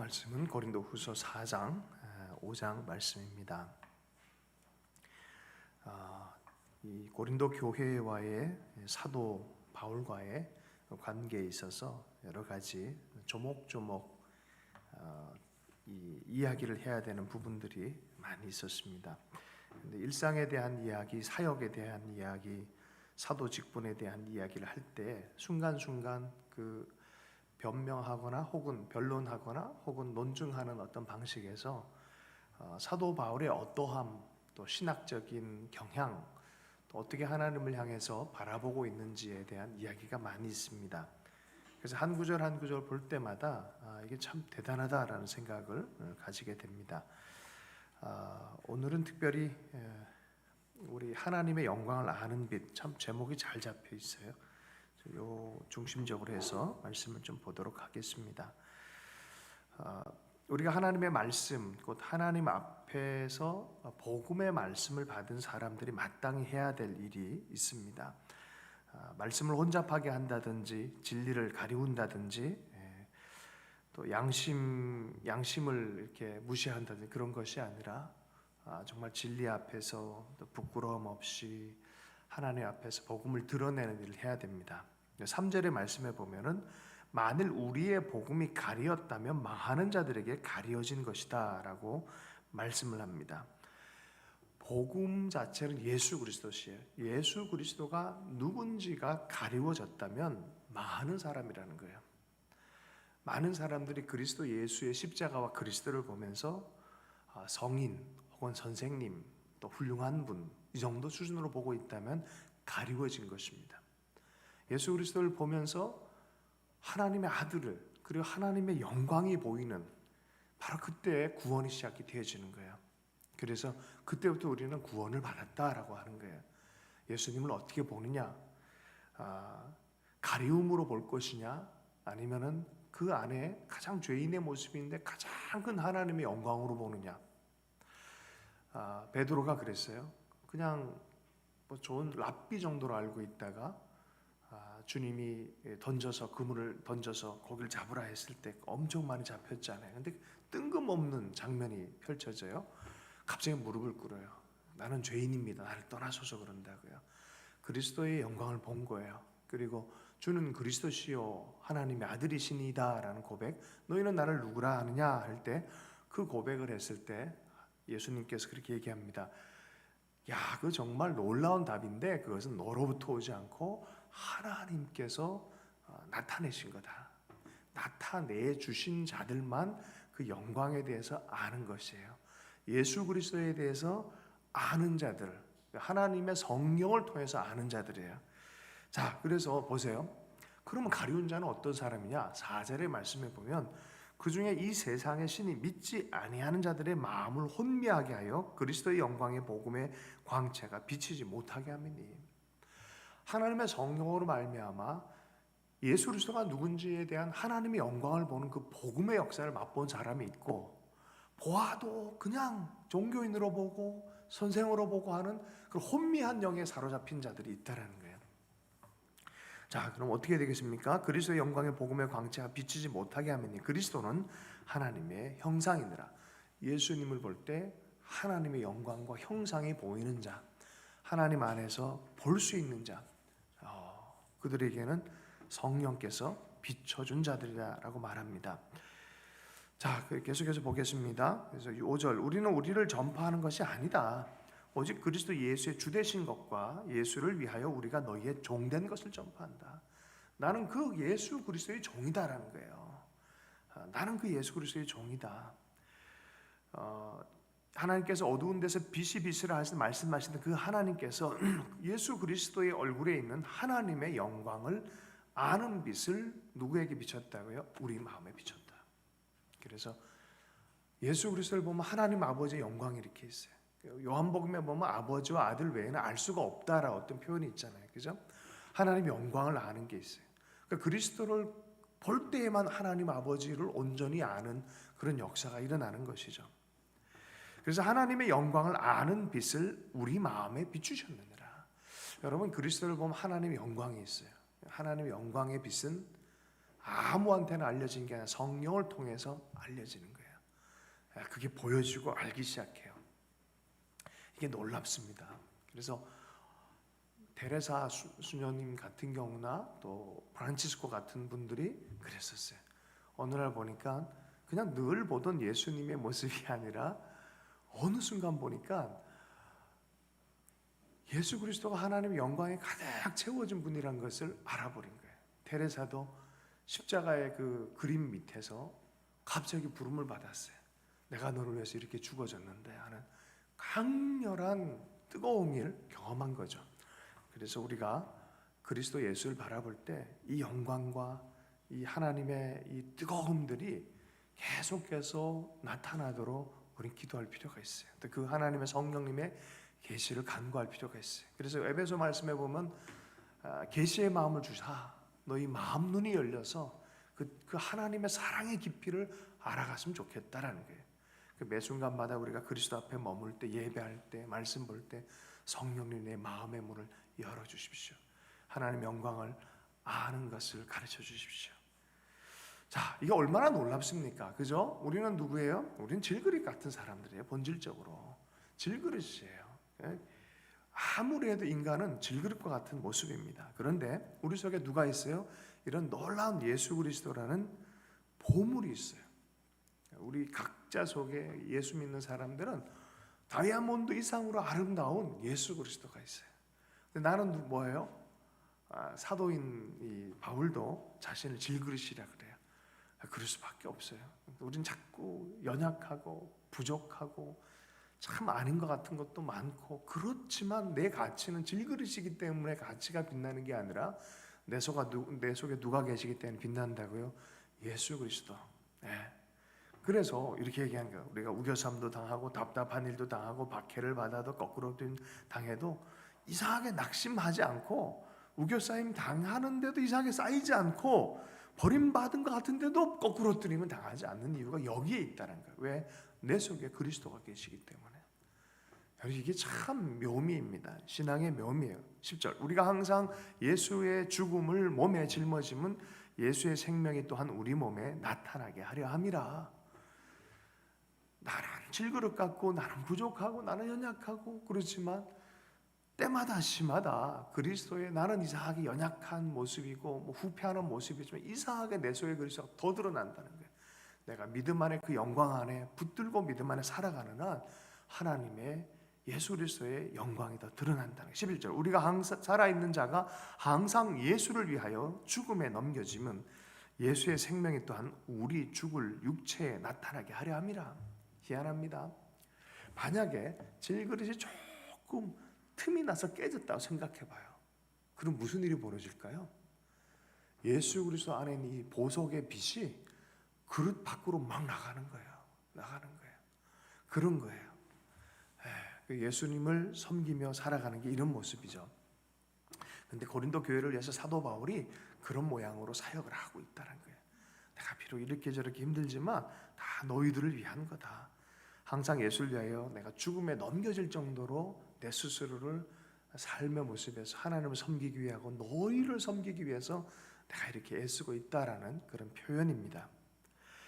말씀은 고린도후서 4장 5장 말씀입니다. 이 고린도 교회와의 사도 바울과의 관계에 있어서 여러 가지 조목조목 이 이야기를 해야 되는 부분들이 많이 있었습니다. 근데 일상에 대한 이야기, 사역에 대한 이야기, 사도 직분에 대한 이야기를 할 때 순간순간 그 변명하거나 혹은 변론하거나 혹은 논증하는 어떤 방식에서 사도 바울의 어떠함, 또 신학적인 경향, 또 어떻게 하나님을 향해서 바라보고 있는지에 대한 이야기가 많이 있습니다. 그래서 한 구절 한 구절 볼 때마다 이게 참 대단하다라는 생각을 가지게 됩니다. 오늘은 특별히 우리 하나님의 영광을 아는 빛, 참 제목이 잘 잡혀 있어요. 요 중심적으로 해서 말씀을 좀 보도록 하겠습니다. 우리가 하나님의 말씀, 곧 하나님 앞에서 복음의 말씀을 받은 사람들이 마땅히 해야 될 일이 있습니다. 말씀을 혼잡하게 한다든지 진리를 가리운다든지 또 양심을 이렇게 무시한다든지 그런 것이 아니라 정말 진리 앞에서 또 부끄러움 없이 하나님 앞에서 복음을 드러내는 일을 해야 됩니다. 3절의 말씀에 보면은 만일 우리의 복음이 가리었다면 망하는 자들에게 가리어진 것이다 라고 말씀을 합니다. 복음 자체는 예수 그리스도시에요. 예수 그리스도가 누군지가 가리워졌다면 망하는 사람이라는 거예요. 많은 사람들이 그리스도 예수의 십자가와 그리스도를 보면서 성인 혹은 선생님 또 훌륭한 분 이 정도 수준으로 보고 있다면 가리워진 것입니다. 예수 그리스도를 보면서 하나님의 아들을 그리고 하나님의 영광이 보이는 바로 그때 구원이 시작이 되어지는 거예요. 그래서 그때부터 우리는 구원을 받았다라고 하는 거예요. 예수님을 어떻게 보느냐? 가리움으로 볼 것이냐? 아니면은 그 안에 가장 죄인의 모습인데 가장 큰 하나님의 영광으로 보느냐? 베드로가 그랬어요. 그냥 뭐 좋은 랍비 정도로 알고 있다가 주님이 그물을 던져서 고기를 잡으라 했을 때 엄청 많이 잡혔잖아요. 근데 뜬금없는 장면이 펼쳐져요. 갑자기 무릎을 꿇어요. 나는 죄인입니다. 나를 떠나소서 그런다고요. 그리스도의 영광을 본 거예요. 그리고 주는 그리스도시요 하나님의 아들이시니다 라는 고백, 너희는 나를 누구라 하느냐 할 때 그 고백을 했을 때 예수님께서 그렇게 얘기합니다. 야, 그 정말 놀라운 답인데 그것은 너로부터 오지 않고 하나님께서 나타내신 거다. 나타내 주신 자들만 그 영광에 대해서 아는 것이에요. 예수 그리스도에 대해서 아는 자들, 하나님의 성령을 통해서 아는 자들이에요. 자, 그래서 보세요. 그러면 가리운 자는 어떤 사람이냐? 4절의 말씀에 보면 그 중에 이 세상의 신이 믿지 아니하는 자들의 마음을 혼미하게 하여 그리스도의 영광의 복음의 광채가 비치지 못하게 함이니. 하나님의 성령으로 말미암아 예수 그리스도가 누군지에 대한 하나님의 영광을 보는 그 복음의 역사를 맛본 사람이 있고, 보아도 그냥 종교인으로 보고 선생으로 보고 하는 그 혼미한 영에 사로잡힌 자들이 있다라는 거예요. 자, 그럼 어떻게 되겠습니까? 그리스도의 영광의 복음의 광채가 비치지 못하게 하면 그리스도는 하나님의 형상이니라. 예수님을 볼 때 하나님의 영광과 형상이 보이는 자, 하나님 안에서 볼 수 있는 자, 그들에게는 성령께서 비춰준 자들이라고 말합니다. 자, 계속해서 보겠습니다. 그래서 5절, 우리는 우리를 전파하는 것이 아니다. 오직 그리스도 예수의 주되신 것과 예수를 위하여 우리가 너희의 종된 것을 전파한다. 나는 그 예수 그리스도의 종이다라는 거예요. 나는 그 예수 그리스도의 종이다. 하나님께서 어두운 데서 빛이 빛이라 하셔서 말씀하시는 그 하나님께서 예수 그리스도의 얼굴에 있는 하나님의 영광을 아는 빛을 누구에게 비쳤다고요? 우리 마음에 비쳤다. 그래서 예수 그리스도를 보면 하나님 아버지의 영광이 이렇게 있어요. 요한복음에 보면 아버지와 아들 외에는 알 수가 없다라는 어떤 표현이 있잖아요. 그죠? 하나님의 영광을 아는 게 있어요. 그러니까 그리스도를 볼 때에만 하나님 아버지를 온전히 아는 그런 역사가 일어나는 것이죠. 그래서 하나님의 영광을 아는 빛을 우리 마음에 비추셨느니라. 여러분, 그리스도를 보면 하나님의 영광이 있어요. 하나님의 영광의 빛은 아무한테나 알려진 게 아니라 성령을 통해서 알려지는 거예요. 그게 보여지고 알기 시작해요. 이게 놀랍습니다. 그래서 테레사 수녀님 같은 경우나 또 프란치스코 같은 분들이 그랬었어요. 어느 날 보니까 그냥 늘 보던 예수님의 모습이 아니라 어느 순간 보니까 예수 그리스도가 하나님의 영광에 가득 채워진 분이란 것을 알아버린 거예요. 테레사도 십자가의 그 그림 밑에서 갑자기 부름을 받았어요. 내가 너를 위해서 이렇게 죽어졌는데 하는 강렬한 뜨거운 일 경험한 거죠. 그래서 우리가 그리스도 예수를 바라볼 때 이 영광과 이 하나님의 이 뜨거움들이 계속해서 나타나도록 우리 기도할 필요가 있어요. 그 하나님의 성령님의 계시를 간구할 필요가 있어요. 그래서 에베소 말씀에 보면 계시의 마음을 주사 너희 마음 눈이 열려서 그 하나님의 사랑의 깊이를 알아갔으면 좋겠다라는 거예요. 매 순간마다 우리가 그리스도 앞에 머물 때, 예배할 때, 말씀 볼 때 성령님 내 마음의 문을 열어주십시오. 하나님의 영광을 아는 것을 가르쳐 주십시오. 자, 이게 얼마나 놀랍습니까? 그죠? 우리는 누구예요? 우리는 질그릇 같은 사람들이에요. 본질적으로 질그릇이에요. 아무리 해도 인간은 질그릇과 같은 모습입니다. 그런데 우리 속에 누가 있어요? 이런 놀라운 예수 그리스도라는 보물이 있어요. 우리 각자 속에 예수 믿는 사람들은 다이아몬드 이상으로 아름다운 예수 그리스도가 있어요. 근데 나는 뭐예요? 사도인 이 바울도 자신을 질그릇이라 그래요. 그럴 수밖에 없어요. 우린 자꾸 연약하고 부족하고 참 아닌 것 같은 것도 많고, 그렇지만 내 가치는 질그릇이기 때문에 가치가 빛나는 게 아니라 내 속에 누가 계시기 때문에 빛난다고요? 예수 그리스도. 네. 그래서 이렇게 얘기한 거예요. 우리가 우겨쌈도 당하고 답답한 일도 당하고 박해를 받아도 거꾸로 당해도 이상하게 낙심하지 않고, 우겨싸임 당하는데도 이상하게 쌓이지 않고, 버림받은 것 같은데도 거꾸로 뜨리면 당하지 않는 이유가 여기에 있다는 거예요. 왜? 내 속에 그리스도가 계시기 때문에. 이게 참 묘미입니다. 신앙의 묘미예요. 10절, 우리가 항상 예수의 죽음을 몸에 짊어지면 예수의 생명이 또한 우리 몸에 나타나게 하려 함이라. 나는 질그릇 같고 나는 부족하고 나는 연약하고 그렇지만 때마다 시마다 그리스도의, 나는 이상하게 연약한 모습이고 뭐 후패하는 모습이지만 이상하게 내 속에 그리스도가 더 드러난다는 거예요. 내가 믿음 안에 그 영광 안에 붙들고 믿음 안에 살아가는 한 하나님의 예수 그리스도의 영광이 더 드러난다는 거예요. 11절, 우리가 항상 살아있는 자가 항상 예수를 위하여 죽음에 넘겨지면 예수의 생명이 또한 우리 죽을 육체에 나타나게 하려 함이라. 희한합니다. 만약에 질그릇이 조금 틈이 나서 깨졌다고 생각해봐요. 그럼 무슨 일이 벌어질까요? 예수 그리스도 안에 있는 이 보석의 빛이 그릇 밖으로 막 나가는 거예요. 그런 거예요. 예수님을 섬기며 살아가는 게 이런 모습이죠. 근데 고린도 교회를 위해서 사도 바울이 그런 모양으로 사역을 하고 있다는 거예요. 내가 비록 이렇게 저렇게 힘들지만 다 너희들을 위한 거다. 항상 예수를 위하여 내가 죽음에 넘겨질 정도로 내 스스로를 삶의 모습에서 하나님을 섬기기 위하고 너희를 섬기기 위해서 내가 이렇게 애쓰고 있다라는 그런 표현입니다.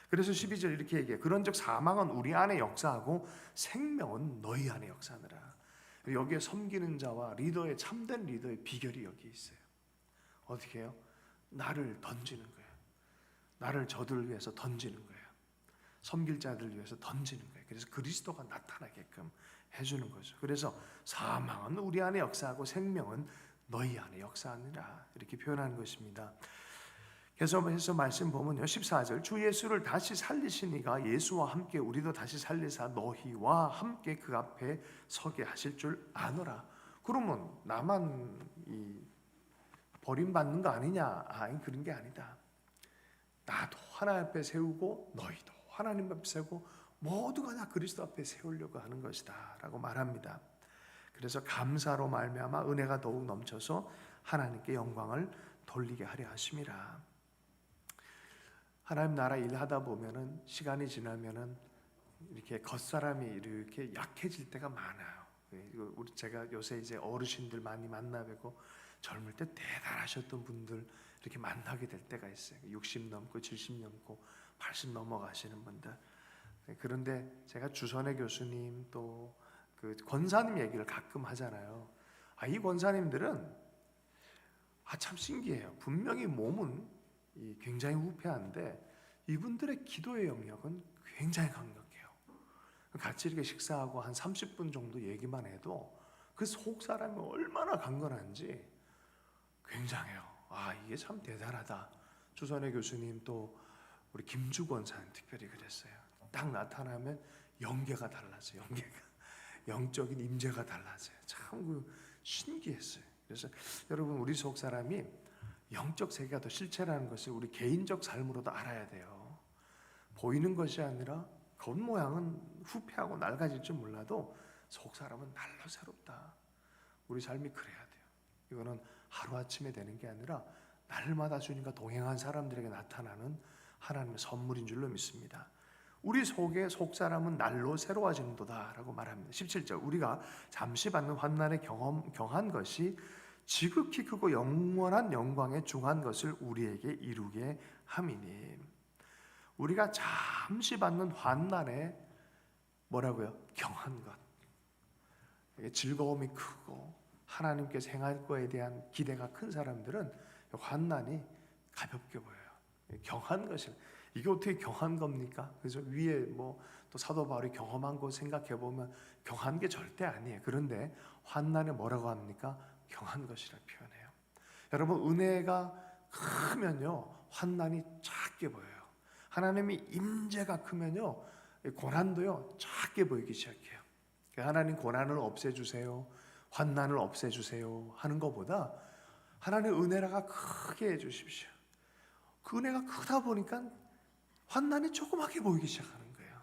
그래서 12절 이렇게 얘기해요. 그런즉 사망은 우리 안에 역사하고 생명은 너희 안에 역사하느라. 여기에 섬기는 자와 리더의, 참된 리더의 비결이 여기 있어요. 어떻게 해요? 나를 던지는 거예요. 나를 저들을 위해서 던지는 거예요. 섬길 자들을 위해서 던지는 거예요. 그래서 그리스도가 나타나게끔 해주는 거죠. 그래서 사망은 우리 안에 역사하고 생명은 너희 안에 역사하느라, 이렇게 표현하는 것입니다. 계속해서 말씀 보면요, 14절, 주 예수를 다시 살리시니가 예수와 함께 우리도 다시 살리사 너희와 함께 그 앞에 서게 하실 줄 아노라. 그러면 나만 버림받는 거 아니냐? 아니, 그런 게 아니다. 나도 하나님 앞에 세우고 너희도 하나님 앞에 세우고 모두가 다 그리스도 앞에 세우려고 하는 것이다 라고 말합니다. 그래서 감사로 말미암아 은혜가 더욱 넘쳐서 하나님께 영광을 돌리게 하려 하심이라. 하나님 나라 일하다 보면은, 시간이 지나면은 이렇게 겉사람이 이렇게 약해질 때가 많아요. 제가 요새 이제 어르신들 많이 만나 뵙고 젊을 때 대단하셨던 분들 이렇게 만나게 될 때가 있어요. 60 넘고 70 넘고 80 넘어가시는 분들. 그런데 제가 주선의 교수님 또 그 권사님 얘기를 가끔 하잖아요. 이 권사님들은 참 신기해요. 분명히 몸은 굉장히 후패한데 이분들의 기도의 영역은 굉장히 강력해요. 같이 이렇게 식사하고 한 30분 정도 얘기만 해도 그 속 사람이 얼마나 강건한지 굉장해요. 이게 참 대단하다. 주선의 교수님 또 우리 김주 권사님 특별히 그랬어요. 딱 나타나면 영계가 달라져요. 영적인 임재가 달라져요. 참 신기했어요. 그래서 여러분 우리 속 사람이 영적 세계가 더 실체라는 것을 우리 개인적 삶으로도 알아야 돼요. 보이는 것이 아니라 겉모양은 후패하고 낡아질 줄 몰라도 속 사람은 날로 새롭다. 우리 삶이 그래야 돼요. 이거는 하루아침에 되는 게 아니라 날마다 주님과 동행한 사람들에게 나타나는 하나님의 선물인 줄로 믿습니다. 우리 속의 속사람은 날로 새로워지는도다 라고 말합니다. 17절 우리가 잠시 받는 환난에 경한 것이 지극히 크고 영원한 영광에 중한 것을 우리에게 이루게 함이니. 우리가 잠시 받는 환난에 뭐라고요? 경한 것. 즐거움이 크고 하나님께서 행할 거에 대한 기대가 큰 사람들은 환난이 가볍게 보여요. 경한 것이 이게 어떻게 경한 겁니까? 그래서 위에 또 사도 바울이 경험한 거 생각해 보면 경한 게 절대 아니에요. 그런데 환난에 뭐라고 합니까? 경한 것이라 표현해요. 여러분 은혜가 크면요 환난이 작게 보여요. 하나님이 임재가 크면요 고난도요 작게 보이기 시작해요. 하나님 고난을 없애주세요, 환난을 없애주세요 하는 것보다 하나님 은혜가 크게 해주십시오. 그 은혜가 크다 보니까 환난이 조그맣게 보이기 시작하는 거예요.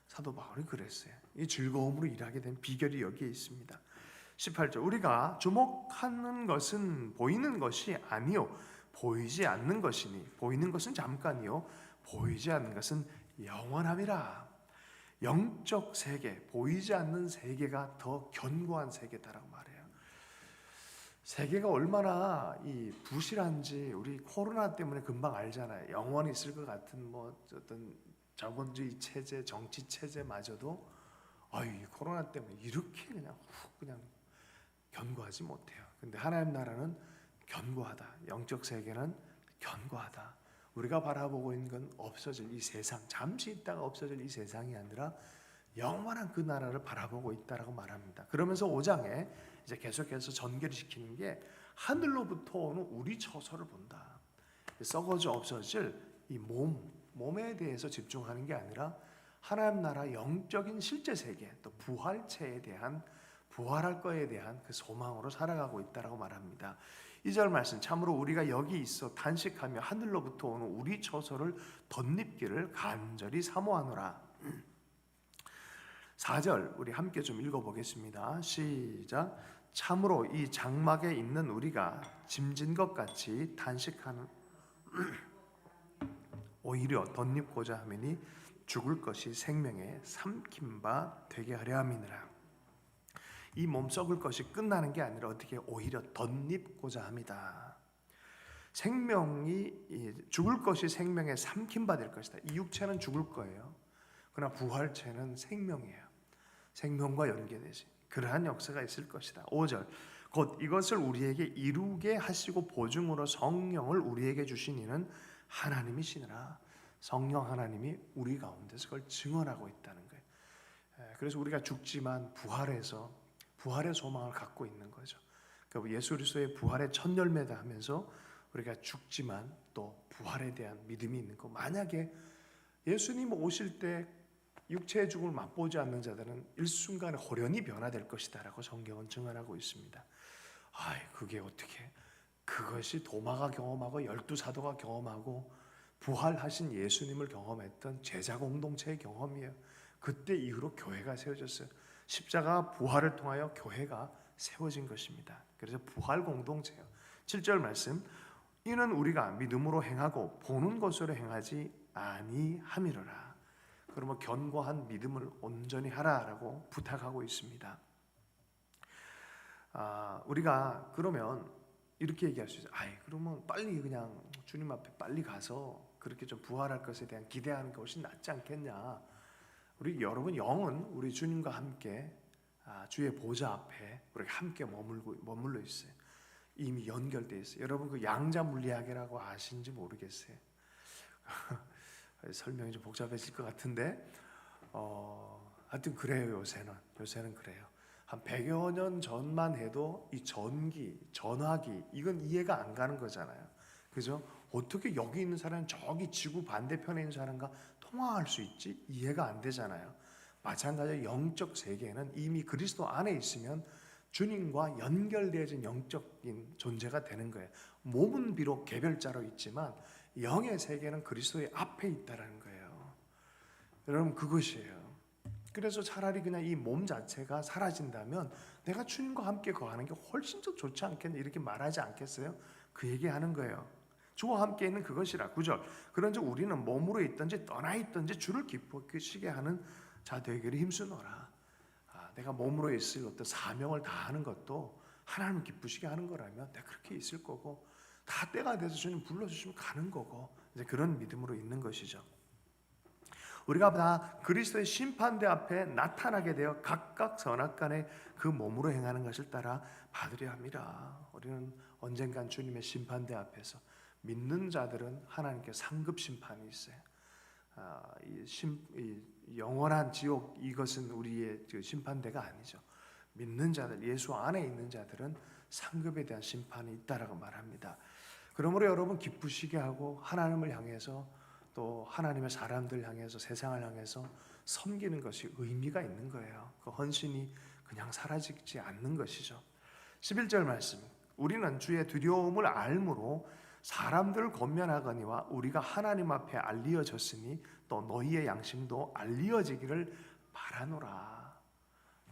사도 바울이 그랬어요. 이 즐거움으로 일하게 된 비결이 여기에 있습니다. 18절 우리가 주목하는 것은 보이는 것이 아니요 보이지 않는 것이니 보이는 것은 잠깐이요 보이지 않는 것은 영원함이라. 영적 세계, 보이지 않는 세계가 더 견고한 세계다라고 말해요. 세계가 얼마나 부실한지 우리 코로나 때문에 금방 알잖아요. 영원히 있을 것 같은 어떤 자본주의 체제, 정치 체제마저도 이 코로나 때문에 이렇게 그냥 견고하지 못해요. 근데 하나님 나라는 견고하다. 영적 세계는 견고하다. 우리가 바라보고 있는 건 없어질 이 세상, 잠시 있다가 없어질 이 세상이 아니라 영원한 그 나라를 바라보고 있다라고 말합니다. 그러면서 5장에 이제 계속해서 전개를 시키는 게 하늘로부터 오는 우리 처소를 본다. 썩어져 없어질 이 몸에 대해서 집중하는 게 아니라 하나님 나라 영적인 실제 세계, 또 부활체에 대한 부활할 거에 대한 그 소망으로 살아가고 있다라고 말합니다. 2절 말씀 참으로 우리가 여기 있어 단식하며 하늘로부터 오는 우리 처소를 덧입기를 간절히 사모하노라. 4절 우리 함께 좀 읽어보겠습니다. 시작. 참으로 이 장막에 있는 우리가 짐진 것 같이 단식하는 오히려 덧입고자 하매니 죽을 것이 생명에 삼킨 바 되게 하려 함이니라. 이 몸 썩을 것이 끝나는 게 아니라 어떻게 오히려 덧입고자 합니다. 생명이 죽을 것이 생명에 삼킨 바 될 것이다. 이 육체는 죽을 거예요. 그러나 부활체는 생명이에요. 생명과 연계되지. 그러한 역사가 있을 것이다. 5절 곧 이것을 우리에게 이루게 하시고 보증으로 성령을 우리에게 주신 이는 하나님이시니라. 성령 하나님이 우리 가운데서 그걸 증언하고 있다는 거예요. 그래서 우리가 죽지만 부활해서 부활의 소망을 갖고 있는 거죠. 그러니까 예수 그리스도의 부활의 첫 열매다 하면서 우리가 죽지만 또 부활에 대한 믿음이 있는 거. 만약에 예수님 오실 때 육체의 죽음을 맛보지 않는 자들은 일순간에 호련히 변화될 것이다 라고 성경은 증언하고 있습니다. 그게 어떻게 그것이 도마가 경험하고 12사도가 경험하고 부활하신 예수님을 경험했던 제자 공동체의 경험이에요. 그때 이후로 교회가 세워졌어요. 십자가 부활을 통하여 교회가 세워진 것입니다. 그래서 부활 공동체예요. 7절 말씀 이는 우리가 믿음으로 행하고 보는 것으로 행하지 아니함이로라. 그러면 견고한 믿음을 온전히 하라라고 부탁하고 있습니다. 우리가 그러면 이렇게 얘기할 수 있어요. 아이, 그러면 빨리 그냥 주님 앞에 빨리 가서 그렇게 좀 부활할 것에 대한 기대하는 게 훨씬 낫지 않겠냐. 우리 여러분, 영은 우리 주님과 함께 주의 보좌 앞에 우리가 함께 머물러 있어요. 이미 연결되어 있어요. 여러분, 그 양자 물리학이라고 아시는지 모르겠어요. 설명이 좀 복잡해질 것 같은데 하여튼 그래요. 요새는 그래요. 한 100여 년 전만 해도 이 전기, 전화기 이건 이해가 안 가는 거잖아요. 그죠? 어떻게 여기 있는 사람이 저기 지구 반대편에 있는 사람과 통화할 수 있지? 이해가 안 되잖아요. 마찬가지로 영적 세계는 이미 그리스도 안에 있으면 주님과 연결되어진 영적인 존재가 되는 거예요. 몸은 비록 개별자로 있지만 영의 세계는 그리스도의 앞에 있다는 거예요. 여러분, 그것이에요. 그래서 차라리 그냥 이 몸 자체가 사라진다면 내가 주님과 함께 거하는 게 훨씬 더 좋지 않겠냐 이렇게 말하지 않겠어요? 그 얘기하는 거예요. 주와 함께 있는 그것이라. 9절. 그런즉 우리는 몸으로 있든지 떠나 있든지 주를 기쁘시게 하는 자 되기를 힘쓰노라. 내가 몸으로 있을 어떤 사명을 다하는 것도 하나님을 기쁘시게 하는 거라면 내가 그렇게 있을 거고, 다 때가 돼서 주님 불러주시면 가는 거고, 이제 그런 믿음으로 있는 것이죠. 우리가 다 그리스도의 심판대 앞에 나타나게 되어 각각 선악간에 그 몸으로 행하는 것을 따라 받으려 합니다. 우리는 언젠간 주님의 심판대 앞에서 믿는 자들은 하나님께 상급 심판이 있어요. 이 영원한 지옥, 이것은 우리의 심판대가 아니죠. 믿는 자들, 예수 안에 있는 자들은 상급에 대한 심판이 있다라고 말합니다. 그러므로 여러분 기쁘시게 하고 하나님을 향해서 또 하나님의 사람들 향해서 세상을 향해서 섬기는 것이 의미가 있는 거예요. 그 헌신이 그냥 사라지지 않는 것이죠. 11절 말씀. 우리는 주의 두려움을 알므로 사람들을 권면하거니와 우리가 하나님 앞에 알리어졌으니 또 너희의 양심도 알리어지기를 바라노라.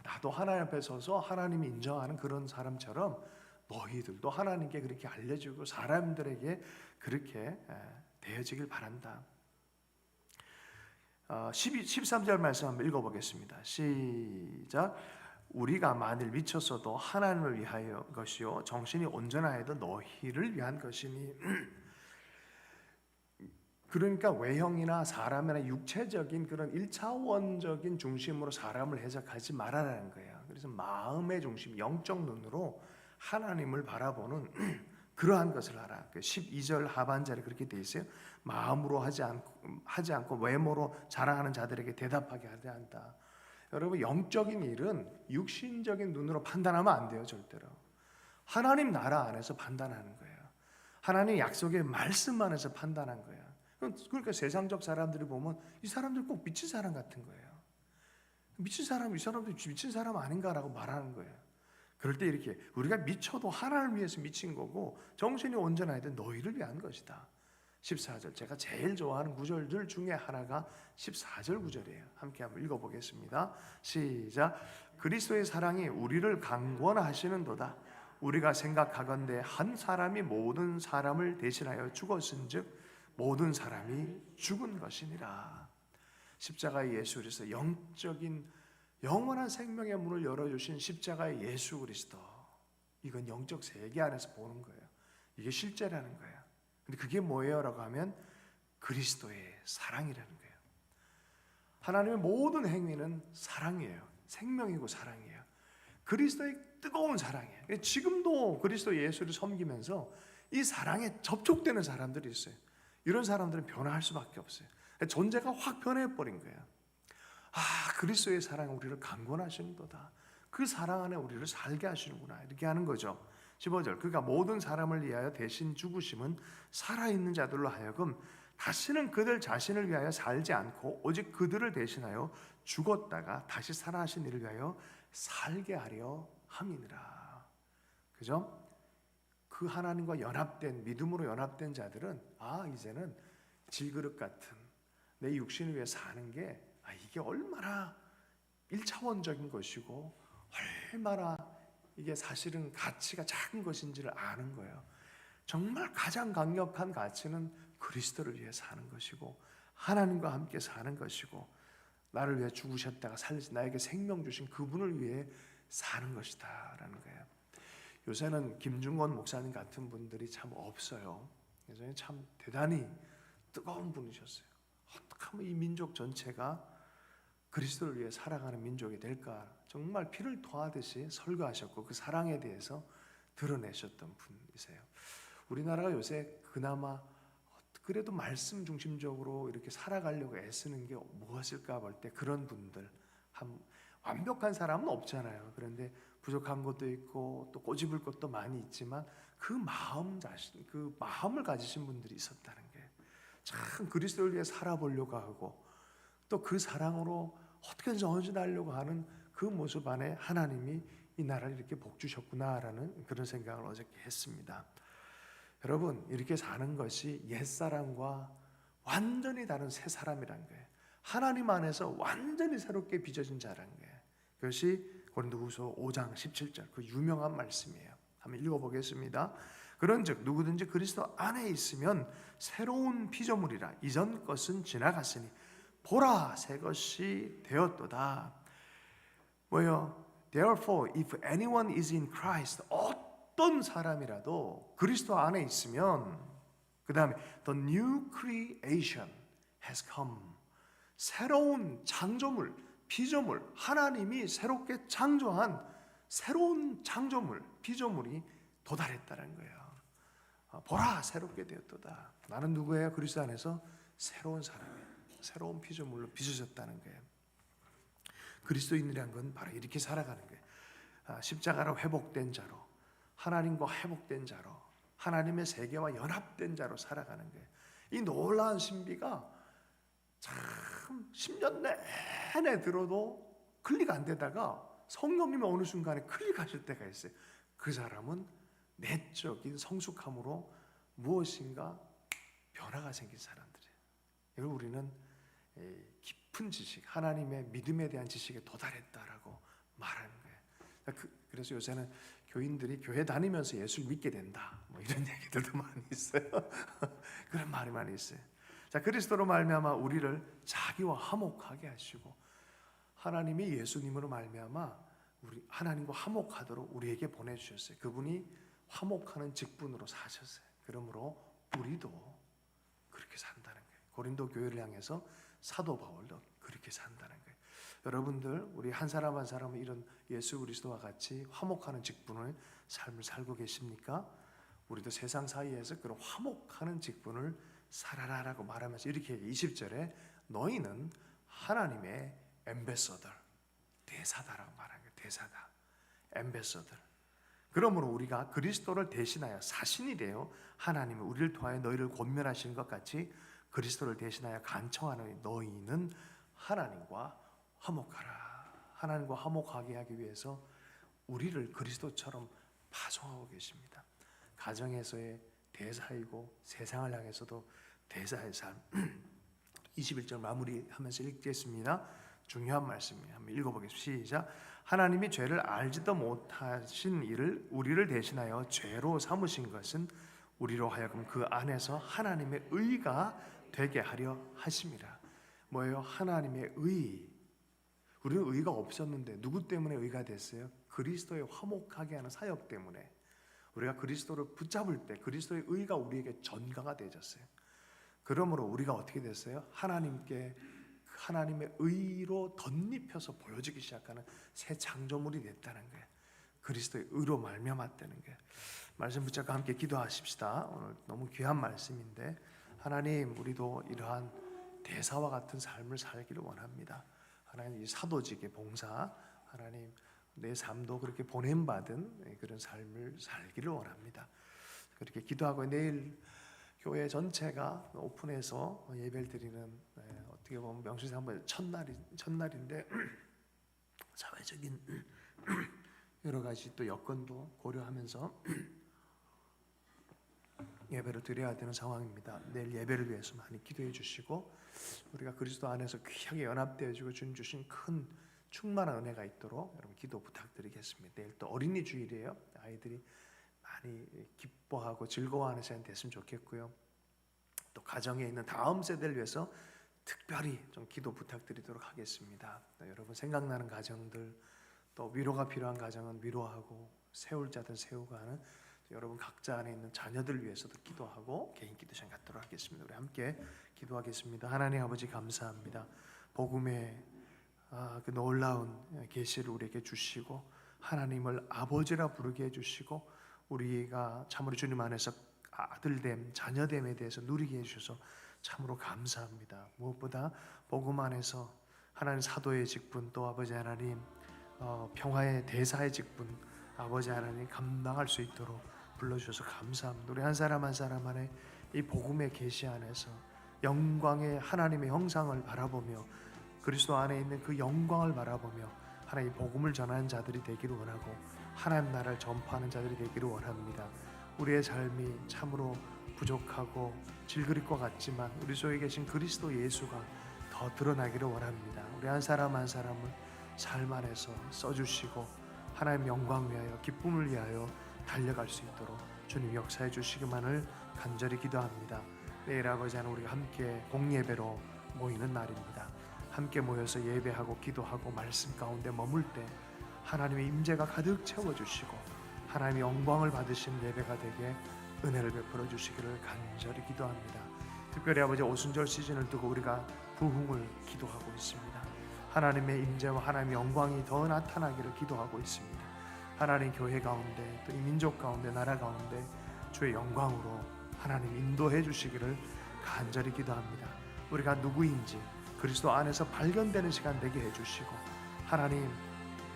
나도 하나님 앞에 서서 하나님이 인정하는 그런 사람처럼 너희들도 하나님께 그렇게 알려주고 사람들에게 그렇게 되어지길 바란다. 13절 말씀 한번 읽어보겠습니다. 시작. 우리가 만일 미쳤어도 하나님을 위하여 것이요 정신이 온전하여도 너희를 위한 것이니. 그러니까 외형이나 사람이나 육체적인 그런 1차원적인 중심으로 사람을 해석하지 말아라는 거예요. 그래서 마음의 중심, 영적 눈으로 하나님을 바라보는 그러한 것을 하라. 12절 하반절에 그렇게 돼 있어요. 마음으로 하지 않고 외모로 자랑하는 자들에게 대답하게 하려 한다. 여러분, 영적인 일은 육신적인 눈으로 판단하면 안 돼요. 절대로. 하나님 나라 안에서 판단하는 거예요. 하나님 약속의 말씀 안에서 판단한 거예요. 그러니까 세상적 사람들이 보면 이 사람들 꼭 미친 사람 같은 거예요. 미친 사람, 이 사람도 미친 사람 아닌가라고 말하는 거예요. 그럴 때 이렇게 우리가 미쳐도 하나님을 위해서 미친 거고 정신이 온전해야 돼 너희를 위한 것이다. 14절, 제가 제일 좋아하는 구절들 중에 하나가 14절 구절이에요. 함께 한번 읽어보겠습니다. 시작. 그리스도의 사랑이 우리를 강권하시는도다. 우리가 생각하건대 한 사람이 모든 사람을 대신하여 죽었은즉 모든 사람이 죽은 것이니라. 십자가의 예수 그리스도, 영적인 영원한 생명의 문을 열어주신 십자가의 예수 그리스도, 이건 영적 세계 안에서 보는 거예요. 이게 실제라는 거예요. 근데 그게 뭐예요? 라고 하면 그리스도의 사랑이라는 거예요. 하나님의 모든 행위는 사랑이에요. 생명이고 사랑이에요. 그리스도의 뜨거운 사랑이에요. 지금도 그리스도 예수를 섬기면서 이 사랑에 접촉되는 사람들이 있어요. 이런 사람들은 변화할 수밖에 없어요. 존재가 확 변해버린 거예요. 그리스도의 사랑이 우리를 강권하시는도다. 그 사랑 안에 우리를 살게 하시는구나. 이렇게 하는 거죠. 15절. 그가 모든 사람을 위하여 대신 죽으심은 살아있는 자들로 하여금 다시는 그들 자신을 위하여 살지 않고 오직 그들을 대신하여 죽었다가 다시 살아나신 이를 위하여 살게 하려 함이니라. 그죠? 그 하나님과 연합된, 믿음으로 연합된 자들은 이제는 질그릇 같은 내 육신을 위해 사는 게 이게 얼마나 1차원적인 것이고 얼마나 이게 사실은 가치가 작은 것인지를 아는 거예요. 정말 가장 강력한 가치는 그리스도를 위해 사는 것이고 하나님과 함께 사는 것이고 나를 위해 죽으셨다가 살리신 나에게 생명 주신 그분을 위해 사는 것이다 라는 거예요. 요새는 김중건 목사님 같은 분들이 참 없어요. 예전에 참 대단히 뜨거운 분이셨어요. 어떻게 하면 이 민족 전체가 그리스도를 위해 살아가는 민족이 될까, 정말 피를 토하듯이 설교하셨고 그 사랑에 대해서 드러내셨던 분이세요. 우리나라가 요새 그나마 그래도 말씀 중심적으로 이렇게 살아가려고 애쓰는 게 무엇일까 볼 때 그런 분들, 완벽한 사람은 없잖아요. 그런데 부족한 것도 있고 또 꼬집을 것도 많이 있지만 그 마음을 가지신 분들이 있었다는 게, 참 그리스도를 위해 살아보려고 하고 또 그 사랑으로 어떻게든 전진하려고 하는 그 모습 안에 하나님이 이 나라를 이렇게 복 주셨구나라는 그런 생각을 어저께 했습니다. 여러분, 이렇게 사는 것이 옛사람과 완전히 다른 새 사람이란 거예요. 하나님 안에서 완전히 새롭게 빚어진 자라는 거예요. 그것이 고린도후서 5장 17절 그 유명한 말씀이에요. 한번 읽어보겠습니다. 그런즉 누구든지 그리스도 안에 있으면 새로운 피조물이라, 이전 것은 지나갔으니 보라 새 것이 되었도다. 뭐요? Therefore, if anyone is in Christ, 어떤 사람이라도 그리스도 안에 있으면, 그 다음에 the new creation has come. 새로운 창조물, 피조물, 하나님이 새롭게 창조한 새로운 창조물, 피조물이 도달했다는 거예요. 보라 새롭게 되었도다. 나는 누구예요? 그리스도 안에서 새로운 사람이에요. 새로운 피조물로 빚어졌다는 거예요. 그리스도인이란 건 바로 이렇게 살아가는 거예요. 십자가로 회복된 자로, 하나님과 회복된 자로, 하나님의 세계와 연합된 자로 살아가는 거예요. 이 놀라운 신비가 참 10년 내내 들어도 클릭 안 되다가 성령님이 어느 순간에 클릭하실 때가 있어요. 그 사람은 내적인 성숙함으로 무엇인가 변화가 생긴 사람들이에요. 이걸 우리는 깊은 지식, 하나님의 믿음에 대한 지식에 도달했다라고 말하는 거예요. 그래서 요새는 교인들이 교회 다니면서 예수를 믿게 된다, 뭐 이런 얘기들도 많이 있어요. 그런 말이 많이 있어요. 자, 그리스도로 말미암아 우리를 자기와 화목하게 하시고, 하나님이 예수님으로 말미암아 우리 하나님과 화목하도록 우리에게 보내주셨어요. 그분이 화목하는 직분으로 사셨어요. 그러므로 우리도 그렇게 산다는 거예요. 고린도 교회를 향해서 사도 바울도 그렇게 산다는 거예요. 여러분들, 우리 한 사람 한 사람은 이런 예수 그리스도와 같이 화목하는 직분을 삶을 살고 계십니까? 우리도 세상 사이에서 그런 화목하는 직분을 살아라라고 말하면서 이렇게 20절에 너희는 하나님의 엠베서더, 대사다라고 말하는 거예요. 대사다, 엠베서더. 그러므로 우리가 그리스도를 대신하여 사신이 되어 하나님은 우리를 통하여 너희를 권면하시는 것 같이 그리스도를 대신하여 간청하는 너희는 하나님과 화목하라. 하나님과 화목하게 하기 위해서 우리를 그리스도처럼 파송하고 계십니다. 가정에서의 대사이고 세상을 향해서도 대사의 삶. 21절 마무리하면서 읽겠습니다. 중요한 말씀이에요. 한번 읽어보겠습니다. 시작. 하나님이 죄를 알지도 못하신 이를 우리를 대신하여 죄로 삼으신 것은 우리로 하여금 그 안에서 하나님의 의가 되게 하려 하심이라. 뭐예요? 하나님의 의. 우리는 의가 없었는데 누구 때문에 의가 됐어요? 그리스도의 화목하게 하는 사역 때문에. 우리가 그리스도를 붙잡을 때 그리스도의 의가 우리에게 전가가 되어졌어요. 그러므로 우리가 어떻게 됐어요? 하나님의 의로 덧입혀서 보여지기 시작하는 새 창조물이 됐다는 거예요. 그리스도의 의로 말미암았다는 거예요. 말씀 붙잡고 함께 기도하십시다. 오늘 너무 귀한 말씀인데, 하나님, 우리도 이러한 대사와 같은 삶을 살기를 원합니다. 하나님, 이 사도직의 봉사, 하나님 내 삶도 그렇게 보냄받은 그런 삶을 살기를 원합니다. 그렇게 기도하고 내일 교회 전체가 오픈해서 예배를 드리는, 어떻게 보면 명실상부의 첫날인데 사회적인 여러 가지 또 여건도 고려하면서 예배를 드려야 되는 상황입니다. 내일 예배를 위해서 많이 기도해 주시고, 우리가 그리스도 안에서 귀하게 연합되어지고 주신 큰 충만한 은혜가 있도록 여러분 기도 부탁드리겠습니다. 내일 또 어린이 주일이에요. 아이들이 많이 기뻐하고 즐거워하는 시간 됐으면 좋겠고요. 또 가정에 있는 다음 세대를 위해서 특별히 좀 기도 부탁드리도록 하겠습니다. 여러분 생각나는 가정들, 또 위로가 필요한 가정은 위로하고, 세울 자든 세우고 하는 여러분 각자 안에 있는 자녀들 위해서도 기도하고 개인 기도 시간 갖도록 하겠습니다. 우리 함께 기도하겠습니다. 하나님 아버지 감사합니다. 복음의 그 놀라운 계시를 우리에게 주시고 하나님을 아버지라 부르게 해주시고 우리가 참으로 주님 안에서 아들됨 자녀됨에 대해서 누리게 해주셔서 참으로 감사합니다. 무엇보다 복음 안에서 하나님 사도의 직분 또 아버지 하나님 평화의 대사의 직분 아버지 하나님 감당할 수 있도록 불러주셔서 감사합니다. 우리 한 사람 한 사람 안에 이 복음의 계시 안에서 영광의 하나님의 형상을 바라보며 그리스도 안에 있는 그 영광을 바라보며 하나님 복음을 전하는 자들이 되기를 원하고 하나님 나라를 전파하는 자들이 되기를 원합니다. 우리의 삶이 참으로 부족하고 질그릴 것 같지만 우리 속에 계신 그리스도 예수가 더 드러나기를 원합니다. 우리 한 사람 한 사람을 삶 안에서 써주시고 하나님 영광 위하여 기쁨을 위하여 달려갈 수 있도록 주님 역사해 주시기만을 간절히 기도합니다. 내일 아버지 하나님 우리가 함께 공예배로 모이는 날입니다. 함께 모여서 예배하고 기도하고 말씀 가운데 머물 때 하나님의 임재가 가득 채워주시고 하나님의 영광을 받으신 예배가 되게 은혜를 베풀어 주시기를 간절히 기도합니다. 특별히 아버지 오순절 시즌을 두고 우리가 부흥을 기도하고 있습니다. 하나님의 임재와 하나님의 영광이 더 나타나기를 기도하고 있습니다. 하나님 교회 가운데 또 이 민족 가운데 나라 가운데 주의 영광으로 하나님 인도해 주시기를 간절히 기도합니다. 우리가 누구인지 그리스도 안에서 발견되는 시간 되게 해주시고 하나님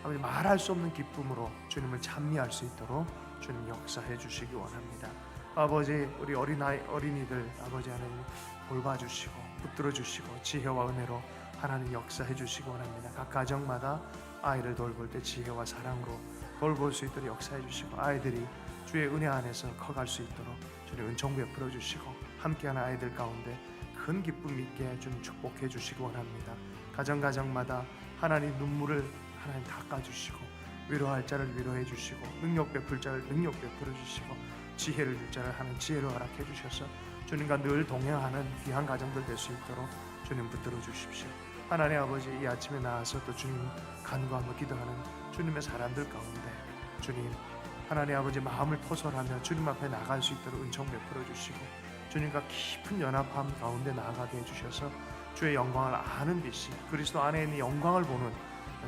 아버지 말할 수 없는 기쁨으로 주님을 찬미할 수 있도록 주님 역사해 주시기 원합니다. 아버지 우리 어린이들 아버지 하나님 돌봐주시고 붙들어 주시고 지혜와 은혜로 하나님 역사해 주시기 원합니다. 각 가정마다 아이를 돌볼 때 지혜와 사랑으로 돌볼 수 있도록 역사해 주시고 아이들이 주의 은혜 안에서 커갈 수 있도록 주님 은총 베풀어 주시고 함께하는 아이들 가운데 큰 기쁨 있게 주님 축복해 주시기 원합니다. 가정마다 하나님 눈물을 하나님 닦아주시고 위로할 자를 위로해 주시고 능력 베풀 자를 능력 베풀어 주시고 지혜를 줄 자를 하는 지혜를 허락해 주셔서 주님과 늘 동행하는 귀한 가정들 될 수 있도록 주님 붙들어 주십시오. 하나님 아버지 이 아침에 나와서 또 주님 간구하며 기도하는 주님의 사람들 가운데 주님 하나님 아버지 마음을 토설하며 주님 앞에 나갈 수 있도록 은총 베풀어 주시고 주님과 깊은 연합함 가운데 나아가게 해주셔서 주의 영광을 아는 빛이 그리스도 안에 있는 영광을 보는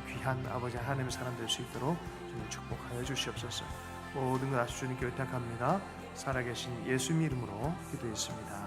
귀한 아버지 하나님의 사람 될 수 있도록 주님 축복하여 주시옵소서. 모든 것 아시 주님께 의탁합니다. 살아계신 예수님 이름으로 기도했습니다.